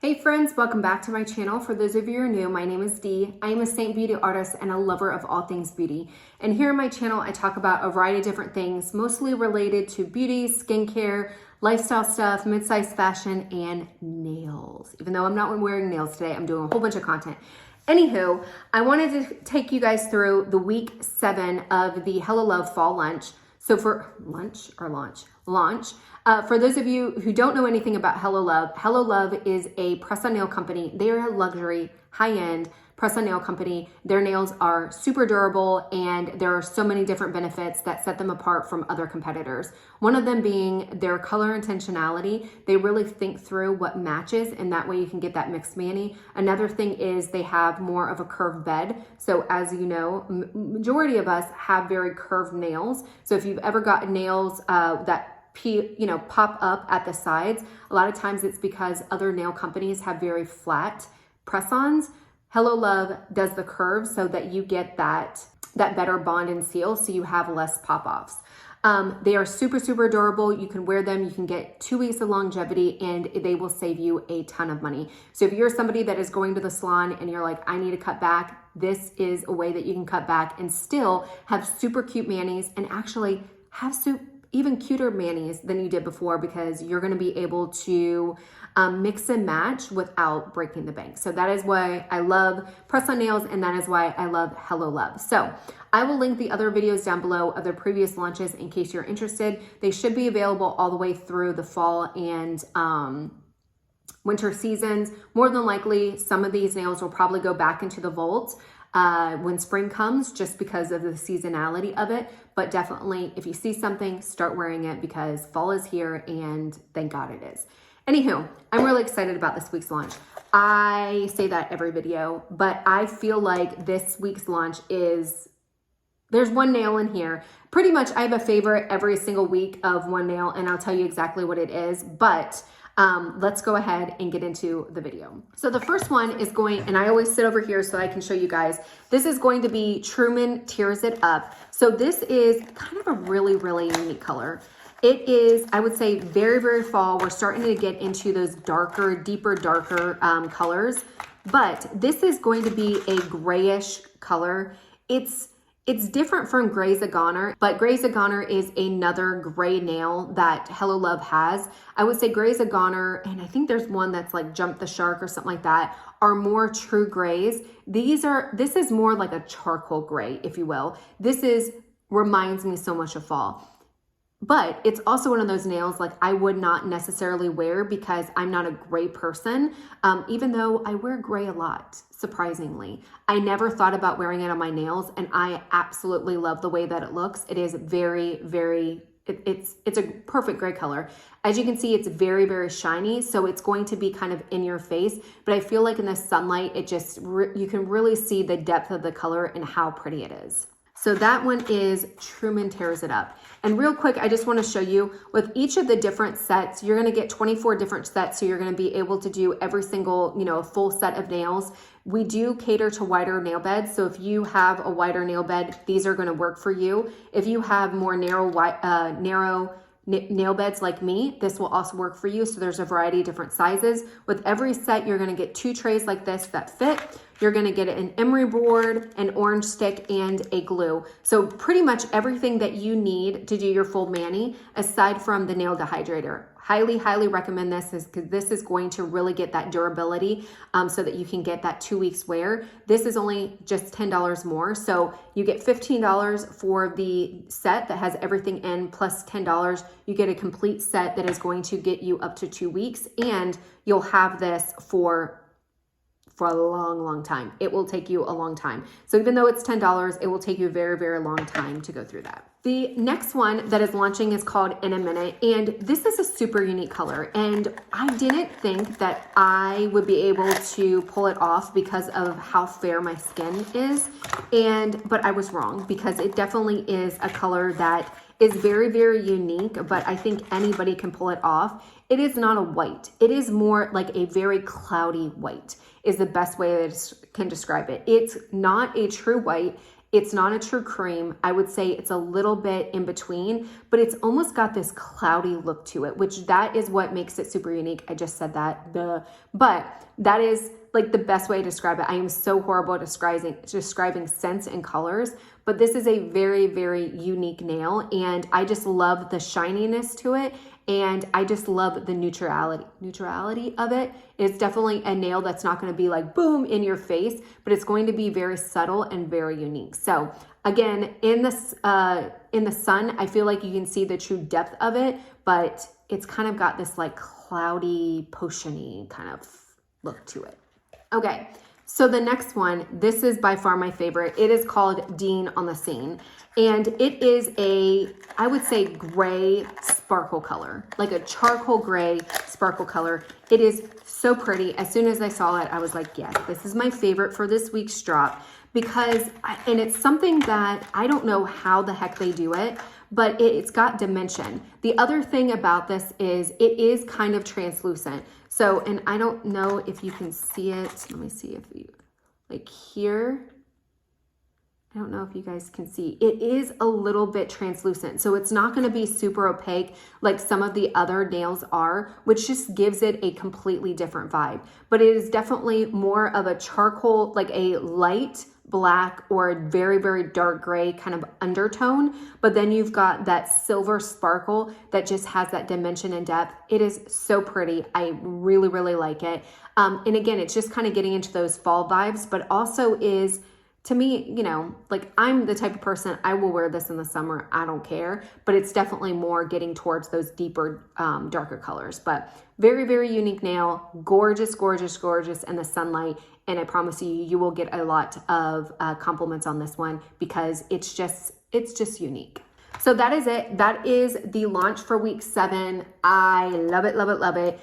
Hey friends, welcome back to my channel. For those of you who are new, my name is Dee. I am a Seint beauty artist and a lover of all things beauty. And here on my channel, I talk about a variety of different things, mostly related to beauty, skincare, lifestyle stuff, mid-size fashion, and nails. Even though I'm not wearing nails today, I'm doing a whole bunch of content. Anywho, I wanted to take you guys through the week 7 of the Hello Love fall launch. So for launch. For those of you who don't know anything about Hello Love is a press-on nail company. They are a luxury, high-end press-on nail company. Their nails are super durable, and there are so many different benefits that set them apart from other competitors. One of them being their color intentionality. They really think through what matches, and that way you can get that mixed mani. Another thing is they have more of a curved bed. So as you know, majority of us have very curved nails. So if you've ever gotten nails that pop up at the sides, a lot of times it's because other nail companies have very flat press-ons. Hello Love does the curves so that you get that better bond and seal, so you have less pop-offs. They are super, super durable. You can wear them. You can get 2 weeks of longevity, and they will save you a ton of money. So if you're somebody that is going to the salon and you're like, I need to cut back, this is a way that you can cut back and still have super cute manis and actually have even cuter manis than you did before, because you're going to be able to mix and match without breaking the bank. So that is why I love press-on nails, and that is why I love Hello Love. So I will link the other videos down below of their previous launches in case you're interested. They should be available all the way through the fall and winter seasons. More than likely, some of these nails will probably go back into the vault when spring comes, just because of the seasonality of it. But definitely, if you see something, start wearing it, because fall is here, and thank God it is. Anywho, I'm really excited about this week's launch. I say that every video, but I feel like this week's launch there's one nail in here. Pretty much I have a favorite every single week of one nail, and I'll tell you exactly what it is, but let's go ahead and get into the video. So the first one is and I always sit over here so I can show you guys, this is going to be Truman Tears It Up. So this is kind of a really, really unique color. It is, I would say, very, very fall. We're starting to get into those darker, deeper, darker colors, but this is going to be a grayish color. It's different from Grey Zagoner, but Grey Zagoner is another gray nail that Hello Love has. I would say Grey Zagoner, and I think there's one that's like Jump the Shark or something like that, are more true grays. This is more like a charcoal gray, if you will. Reminds me so much of fall. But it's also one of those nails like I would not necessarily wear, because I'm not a gray person, even though I wear gray a lot, surprisingly. I never thought about wearing it on my nails, and I absolutely love the way that it looks. It is very, very, it's a perfect gray color. As you can see, it's very, very shiny, so it's going to be kind of in your face, but I feel like in the sunlight, you can really see the depth of the color and how pretty it is. So that one is Truman Tears It Up. And real quick, I just want to show you, with each of the different sets, you're going to get 24 different sets. So you're going to be able to do every single, full set of nails. We do cater to wider nail beds. So if you have a wider nail bed, these are going to work for you. If you have more narrow nail beds like me, this will also work for you. So there's a variety of different sizes. With every set, you're going to get 2 trays like this that fit. You're going to get an emery board, an orange stick, and a glue. So pretty much everything that you need to do your full mani, aside from the nail dehydrator. Highly, highly recommend this, because this is going to really get that durability so that you can get that 2 weeks wear. This is only just $10 more. So you get $15 for the set that has everything in, plus $10. You get a complete set that is going to get you up to 2 weeks, and you'll have this for a long, long time. It will take you a long time. So even though it's $10, it will take you a very, very long time to go through that. The next one that is launching is called In a Minute, and this is a super unique color, and I didn't think that I would be able to pull it off because of how fair my skin is, but I was wrong, because it definitely is a color that is very, very unique, but I think anybody can pull it off. It is not a white. It is more like a very cloudy white is the best way that I can describe it. It's not a true white. It's not a true cream. I would say it's a little bit in between, but it's almost got this cloudy look to it, which that is what makes it super unique. I just said that, but that is like the best way to describe it. I am so horrible at describing scents and colors, but this is a very, very unique nail, and I just love the shininess to it, and I just love the neutrality of it. It's definitely a nail that's not going to be like boom in your face, but it's going to be very subtle and very unique. So again, in the sun, I feel like you can see the true depth of it, but it's kind of got this like cloudy, potiony kind of look to it. Okay, so the next one, this is by far my favorite. It is called Dean on the Scene, and it is a, I would say, gray sparkle color, like a charcoal gray sparkle color. It is so pretty. As soon as I saw it, I was like, yes, this is my favorite for this week's drop, because, and it's something that I don't know how the heck they do it, but it's got dimension. The other thing about this is it is kind of translucent. So, and I don't know if you can see it. Let me see if you, like here, I don't know if you guys can see. It is a little bit translucent. So it's not gonna be super opaque like some of the other nails are, which just gives it a completely different vibe. But it is definitely more of a charcoal, like a light black or a very, very dark gray kind of undertone. But then you've got that silver sparkle that just has that dimension and depth. It is so pretty. I really, really like it. And again, it's just kind of getting into those fall vibes, but also is, to me, you know, like I'm the type of person, I will wear this in the summer. I don't care, but it's definitely more getting towards those deeper, darker colors. But very, very unique nail. Gorgeous, gorgeous, gorgeous in the sunlight. And I promise you, you will get a lot of compliments on this one because it's just unique. So that is it. That is the launch for week 7. I love it, love it, love it.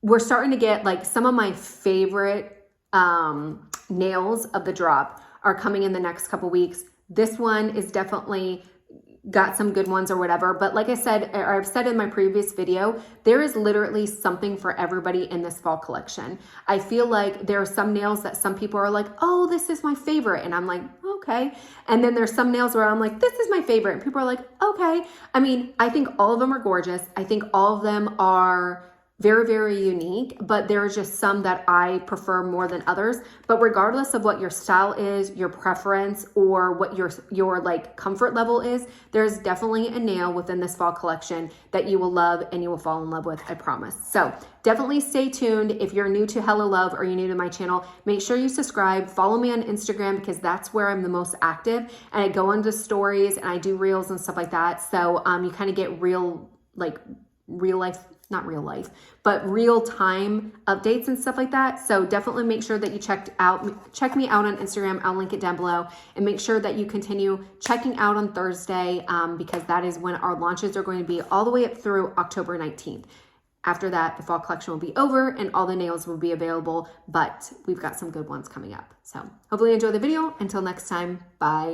We're starting to get like some of my favorite nails of the drop are coming in the next couple weeks. This one is definitely got some good ones or whatever. But like I said, or I've said in my previous video, there is literally something for everybody in this fall collection. I feel like there are some nails that some people are like, oh, this is my favorite. And I'm like, okay. And then there's some nails where I'm like, this is my favorite. And people are like, okay. I mean, I think all of them are gorgeous. I think all of them are very, very unique, but there are just some that I prefer more than others. But regardless of what your style is, your preference, or what your like comfort level is, there's definitely a nail within this fall collection that you will love and you will fall in love with, I promise. So definitely stay tuned. If you're new to Hello Love or you're new to my channel, make sure you subscribe, follow me on Instagram because that's where I'm the most active, and I go into stories and I do reels and stuff like that. So you kind of get real life, not real life, but real time updates and stuff like that. So definitely make sure that you check me out on Instagram. I'll link it down below, and make sure that you continue checking out on Thursday because that is when our launches are going to be all the way up through October 19th. After that, the fall collection will be over and all the nails will be available, but we've got some good ones coming up. So hopefully you enjoy the video. Until next time, bye.